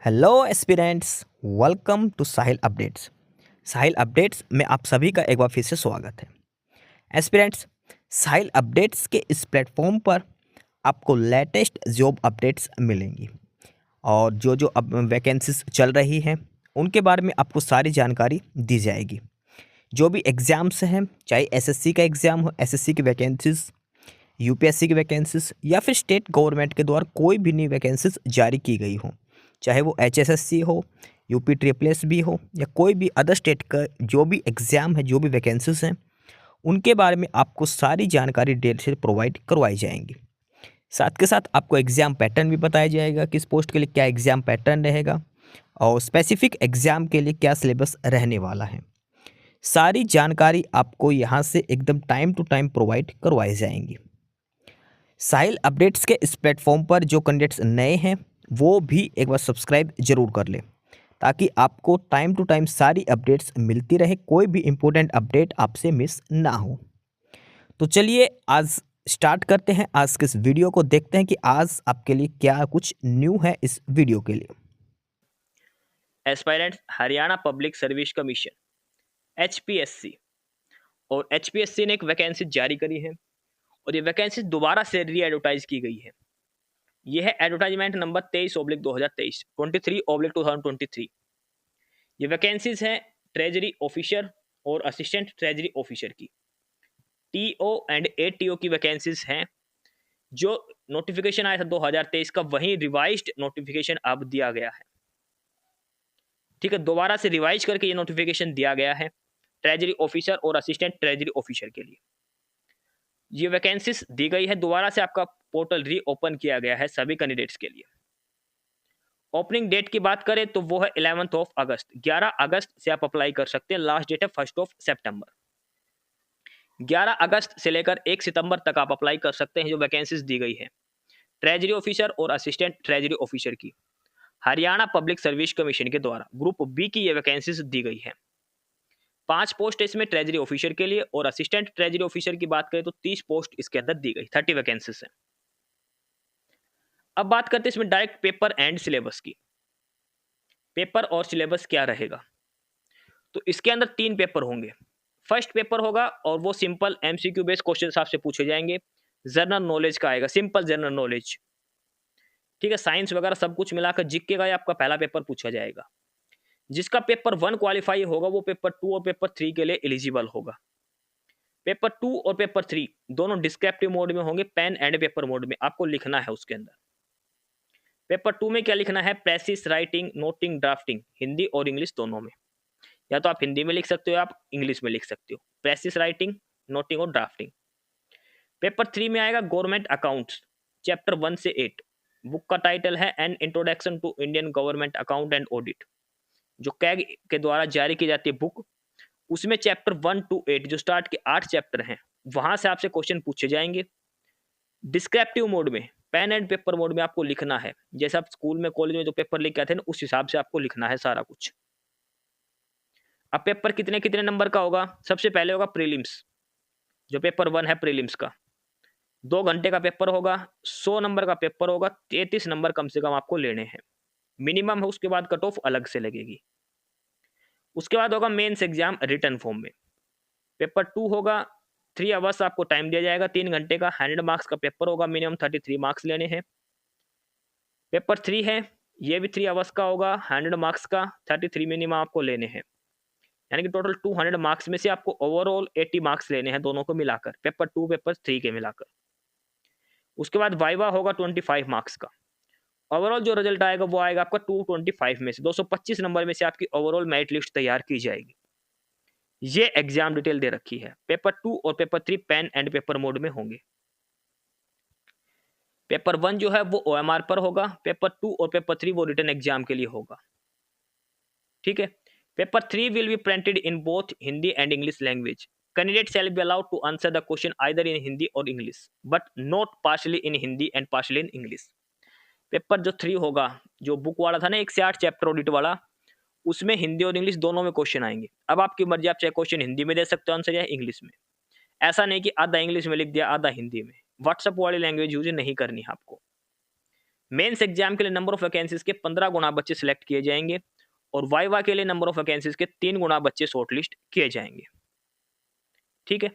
Hello aspirants, welcome to Sahil updates. Sahil updates में आप सभी का एक बार फिर से स्वागत है। एस्पिरेंट्स, साहिल अपडेट्स के इस प्लेटफॉर्म पर आपको लेटेस्ट जॉब अपडेट्स मिलेंगी और जो जो अब वैकेंसीज चल रही हैं उनके बारे में आपको सारी जानकारी दी जाएगी। जो भी एग्ज़ाम्स हैं, चाहे एसएससी का एग्ज़ाम हो, एसएससी की वैकेंसीज, यूपीएससी की वैकेंसीज या फिर स्टेट गवर्नमेंट के द्वारा कोई भी नई वैकेंसीज जारी की गई हो, चाहे वो एचएसएससी हो, यूपी ट्रिपल एस भी हो या कोई भी अदर स्टेट का जो भी एग्ज़ाम है, जो भी वैकेंसीज हैं, उनके बारे में आपको सारी जानकारी डिटेल से प्रोवाइड करवाई जाएंगी। साथ के साथ आपको एग्ज़ाम पैटर्न भी बताया जाएगा, किस पोस्ट के लिए क्या एग्ज़ाम पैटर्न रहेगा और स्पेसिफिक एग्ज़ाम के लिए क्या सिलेबस रहने वाला है। सारी जानकारी आपको यहाँ से एकदम टाइम टू टाइम प्रोवाइड करवाई जाएंगी। साहिल अपडेट्स के इस प्लेटफॉर्म पर जो कैंडिडेट्स नए हैं वो भी एक बार सब्सक्राइब जरूर कर लें, ताकि आपको टाइम टू टाइम सारी अपडेट्स मिलती रहे, कोई भी इम्पोर्टेंट अपडेट आपसे मिस ना हो। तो चलिए आज स्टार्ट करते हैं, आज के इस वीडियो को देखते हैं कि आज आपके लिए क्या कुछ न्यू है इस वीडियो के लिए। Aspirants Haryana public service commission HPSC और एचपीएससी ने एक वैकेंसी जारी करी है और ये वैकेंसी दोबारा से री एडवर्टाइज की गई है। ये है एडवर्टाइजमेंट नंबर 23/2023 23/2023। ये वैकेंसीज हैं ट्रेजरी ऑफिसर और असिस्टेंट ट्रेजरी ऑफिसर की। टीओ एंड एटीओ की वैकेंसीज हैं। जो नोटिफिकेशन आया था 2023 का, वही रिवाइज्ड नोटिफिकेशन अब दिया गया है। ठीक है, दोबारा से रिवाइज करके ये नोटिफिकेशन दिया गया है ट्रेजरी ऑफिसर और असिस्टेंट ट्रेजरी ऑफिसर के लिए। ये वैकेंसीज दी गई है, दोबारा से आपका पोर्टल री ओपन किया गया है सभी कैंडिडेट्स के लिए। ओपनिंग डेट की बात करें तो वो है 11 अगस्त। 11 अगस्त से आप अप्लाई कर सकते हैं। लास्ट डेट है 1 सितंबर। 11 अगस्त से लेकर 1 सितंबर तक आप अप्लाई कर सकते हैं। जो वैकेंसीज दी गई है ट्रेजरी ऑफिसर और असिस्टेंट ट्रेजरी ऑफिसर की, हरियाणा पब्लिक सर्विस कमीशन के द्वारा ग्रुप बी की ये वैकेंसीज दी गई है। 5 पोस्ट इसमें ट्रेजरी ऑफिसर के लिए और असिस्टेंट ट्रेजरी ऑफिसर की बात करें तो 30 पोस्ट इसके अंदर दी गई, 30 वैकेंसीज हैं। अब बात करते हैं इसमें डायरेक्ट पेपर एंड सिलेबस की। पेपर और सिलेबस क्या रहेगा, तो इसके अंदर 3 पेपर होंगे। फर्स्ट पेपर होगा और वो सिंपल एमसीक्यू बेस्ड क्वेश्चन आपसे पूछे जाएंगे। जनरल नॉलेज का आएगा, सिंपल जनरल नॉलेज। ठीक है, साइंस वगैरह सब कुछ मिलाकर जीके का ही आपका पहला पेपर पूछा जाएगा। जिसका पेपर 1 क्वालिफाई होगा वो पेपर 2 और पेपर 3 के लिए एलिजिबल होगा। पेपर 2 और पेपर 3 दोनों डिस्क्रिप्टिव मोड में होंगे, पेन एंड पेपर मोड में आपको लिखना है उसके अंदर। पेपर 2 में क्या लिखना है, precious writing, noting, drafting, Hindi और इंग्लिश दोनों में। या तो आप हिंदी में लिख सकते हो, आप इंग्लिश में लिख सकते हो। प्रेसिस राइटिंग, नोटिंग और ड्राफ्टिंग। पेपर 3 में आएगा गवर्नमेंट अकाउंट्स, चैप्टर 1 से 8। बुक का टाइटल है an introduction to Indian government account and audit, जो कैग के द्वारा जारी की जाती है बुक। उसमें चैप्टर 1 to 8 जो स्टार्ट के 8 चैप्टर हैं, वहां से आपसे क्वेश्चन पूछे जाएंगे। डिस्क्रिप्टिव मोड में, पेन एंड पेपर मोड में आपको लिखना है, जैसे आप स्कूल में कॉलेज में जो पेपर लेके आते हैं ना, उस हिसाब से आपको लिखना है सारा कुछ। अब पेपर कितने कितने नंबर का होगा, सबसे पहले होगा प्रीलिम्स, जो पेपर 1 है प्रीलिम्स का। 2 घंटे का पेपर होगा, 100 नंबर का पेपर होगा, 33 नंबर कम से कम आपको लेने हैं, मिनिमम है। उसके बाद कट ऑफ अलग से लगेगी। उसके बाद होगा मेंस एग्जाम रिटर्न फॉर्म में। पेपर 2 होगा, 3 आवर्स आपको टाइम दिया जाएगा, 3 घंटे का 100 मार्क्स का पेपर होगा, मिनिमम 33 मार्क्स लेने हैं। पेपर 3 है, ये भी 3 आवर्स का होगा, 100 मार्क्स का, 33 मिनिमम आपको लेने हैं। यानी कि टोटल 200 मार्क्स में से आपको ओवरऑल 80 मार्क्स लेने हैं, दोनों को मिलाकर, पेपर 2 पेपर 3 के मिलाकर। उसके बाद वाइवा होगा 25 मार्क्स का। ओवरऑल जो रिजल्ट आएगा वो आएगा आपका 225 में से, 225 नंबर में से आपकी ओवरऑल मेरिट लिस्ट तैयार की जाएगी। ये एग्जाम डिटेल दे रखी है। पेपर 2 और paper 3 pen and paper mode में होंगे। पेपर 1 जो है वो ओएमआर पर होगा, पेपर 2 और पेपर 3 वो रिटन एग्जाम के लिए होगा। ठीक है, paper 3 will be printed in both Hindi and English language. Candidate shall be allowed to answer the question either in Hindi और English, but not partially in Hindi and partially in English. Paper जो 3 होगा, जो book वाला था ना 1 से 8 चैप्टर ऑडिट वाला, उसमें हिंदी और इंग्लिश दोनों में क्वेश्चन आएंगे। अब आपकी मर्जी, आप चाहे क्वेश्चन हिंदी में दे सकते हो आंसर या इंग्लिश में। ऐसा नहीं कि आधा इंग्लिश में लिख दिया आधा हिंदी में। व्हाट्सएप वाली लैंग्वेज यूज नहीं करनी है आपको। मेंस एग्जाम के लिए नंबर ऑफ वैकेंसीज के 15 गुना बच्चे सिलेक्ट किए जाएंगे और वाइवा के लिए नंबर ऑफ वैकेंसीज के 3 गुना बच्चे शॉर्टलिस्ट किए जाएंगे। ठीक है,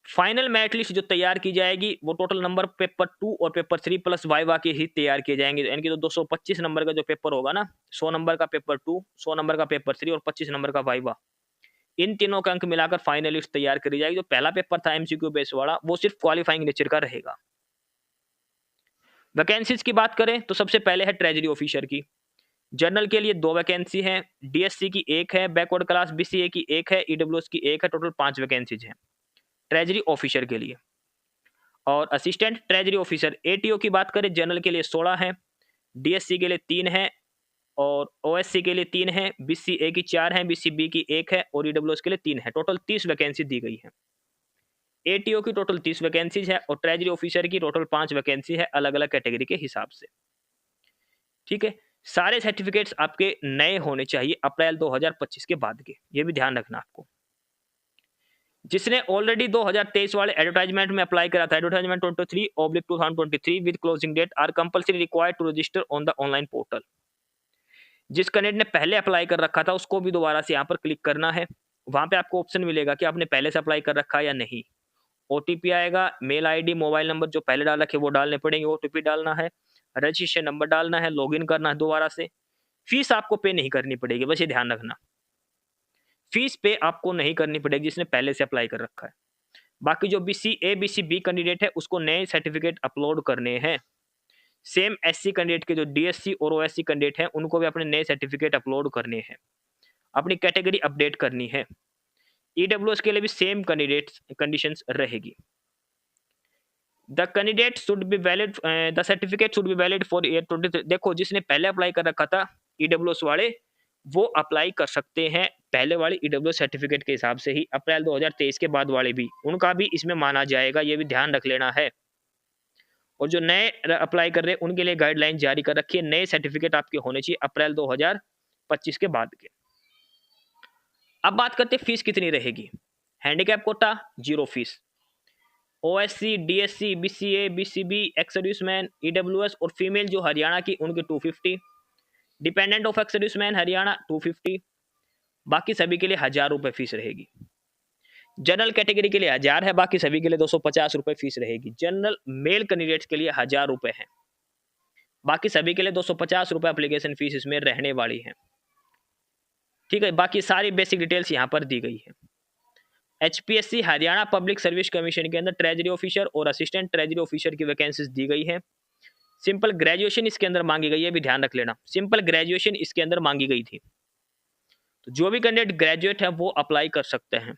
फाइनल मेरिट लिस्ट जो तैयार की जाएगी वो टोटल नंबर पेपर 2 और पेपर 3 प्लस वाइवा के ही तैयार किए जाएंगे। यानी कि तो 225 नंबर का जो पेपर होगा ना, 100 नंबर का पेपर 2, 100 नंबर का पेपर 3 और 25 नंबर का वाइवा, इन तीनों का अंक मिलाकर फाइनल लिस्ट तैयार करी जाएगी। जो पहला पेपर था एमसीक्यू बेस वाला, वो सिर्फ क्वालिफाइंग नेचर का रहेगा। वैकेंसीज की बात करें तो सबसे पहले है ट्रेजरी ऑफिसर की। जनरल के लिए 2 वैकेंसी है, डीएससी की 1 है, बैकवर्ड क्लास बीसीए की 1 है, ईडब्ल्यूएस की 1 है, टोटल 5 वैकेंसीज हैं ट्रेजरी ऑफिसर के लिए। और असिस्टेंट ट्रेजरी ऑफिसर एटीओ की बात करें, जनरल के लिए 16 है, डीएससी के लिए 3 है और ओएससी के लिए 3 है, बीसीए की 4 है, बीसीबी की 1 है और ईडब्ल्यूएस के लिए 3 है। टोटल 30 वैकेंसी दी गई है। एटीओ की टोटल 30 वैकेंसीज है और ट्रेजरी ऑफिसर की टोटल 5 वैकेंसी है अलग अलग कैटेगरी के हिसाब से। ठीक है, सारे सर्टिफिकेट्स आपके नए होने चाहिए अप्रैल 2025 के बाद के, ये भी ध्यान रखना आपको। जिसने ऑलरेडी 2023 वाले एडवर्टाइजमेंट में अप्लाई करा था, advertisement 23/2023 with closing date are compulsory required to register on the online portal. जिस कैंडिडेट ने पहले अप्लाई कर रखा था उसको भी दोबारा से यहाँ पर क्लिक करना है। वहां पे आपको ऑप्शन मिलेगा कि आपने पहले से अप्लाई कर रखा है या नहीं। ओटीपी आएगा, मेल आईडी, मोबाइल नंबर जो पहले डाल रखे वो डालने पड़ेंगे, ओटीपी डालना है, रजिस्ट्रेशन नंबर डालना है, लॉगिन करना है दोबारा से। फीस आपको पे नहीं करनी पड़ेगी, बस ये ध्यान रखना, फीस पे आपको नहीं करनी पड़ेगी जिसने पहले से अप्लाई कर रखा है। बाकी जो बीसीए बीसीबी कैंडिडेट है उसको नए सर्टिफिकेट अपलोड करने हैं। सेम एससी कैंडिडेट के जो डीएससी और ओएससी कैंडिडेट हैं उनको भी अपने नए सर्टिफिकेट अपलोड करने हैं, अपनी कैटेगरी अपडेट करनी है। ईडब्ल्यूएस के लिए भी सेम कैंडिडेट्स कंडीशंस रहेगी। The candidate should be valid, the certificate should be valid for year 23। देखो, जिसने पहले अप्लाई कर रखा था ईडब्ल्यूएस वाले, वो अप्लाई कर सकते हैं पहले वाले ईडब्ल्यूएस सर्टिफिकेट के हिसाब से ही। अप्रैल 2023 के बाद वाले भी, उनका भी इसमें माना जाएगा, ये भी ध्यान रख लेना है। और जो नए अप्लाई कर रहे हैं उनके लिए गाइडलाइन जारी कर रखी है, नए सर्टिफिकेट आपके होने चाहिए अप्रैल 2025 के बाद के। अब बात करते हैं फीस कितनी रहेगी। Handicap quota 0 fees, OSC, DSC, BCA, BCB, ex serviceman, EWS और फीमेल जो हरियाणा की उनके 250, dependent of ex serviceman Haryana 250, बाकी सभी के लिए 1000 रुपये फीस रहेगी। जनरल कैटेगरी के लिए 1000 है, बाकी सभी के लिए 250 रुपये फीस रहेगी। जनरल मेल कैंडिडेट्स के लिए 1000 रुपये है, बाकी सभी के लिए 250 रुपये एप्लीकेशन फीस इसमें रहने वाली है। ठीक है, बाकी सारी बेसिक डिटेल्स यहाँ पर दी गई है। HPSC Haryana public service commission के अंदर ट्रेजरी ऑफिसर और असिस्टेंट ट्रेजरी ऑफिसर की वैकेंसीज दी गई है। सिंपल ग्रेजुएशन इसके अंदर मांगी गई है, भी ध्यान रख लेना, सिंपल ग्रेजुएशन इसके अंदर मांगी गई थी। तो जो भी कैंडिडेट ग्रेजुएट है वो अप्लाई कर सकते हैं।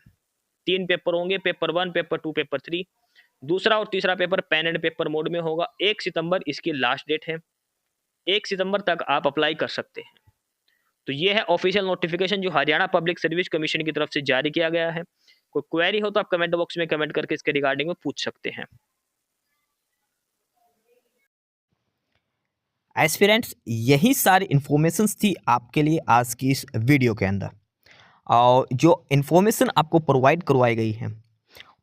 3 पेपर होंगे, पेपर 1, पेपर 2, पेपर 3। दूसरा और तीसरा paper pen and paper mode में होगा। 1 सितंबर इसकी लास्ट डेट है, 1 सितंबर तक आप अप्लाई कर सकते हैं। तो ये है ऑफिशियल नोटिफिकेशन जो हरियाणा पब्लिक सर्विस कमीशन की तरफ से जारी किया गया है। कोई क्वेरी हो तो आप कमेंट बॉक्स में कमेंट करके इसके रिगार्डिंग में पूछ सकते हैं। एस्पिरेंट्स, यही सारी इन्फॉर्मेशंस थी आपके लिए आज की इस वीडियो के अंदर। और जो इन्फॉर्मेशन आपको प्रोवाइड करवाई गई है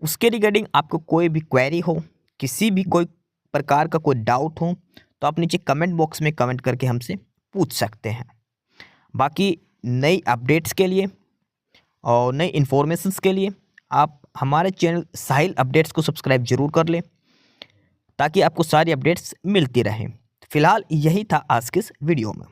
उसके रिगार्डिंग आपको कोई भी क्वेरी हो, किसी भी कोई प्रकार का कोई डाउट हो, तो आप नीचे कमेंट बॉक्स में कमेंट करके हमसे पूछ सकते हैं। बाकी नई अपडेट्स के लिए और नई इन्फॉर्मेशंस के लिए आप हमारे चैनल साहिल अपडेट्स को सब्सक्राइब जरूर कर लें ताकि आपको सारी अपडेट्स मिलती रहें। फिलहाल यही था आज के इस वीडियो में।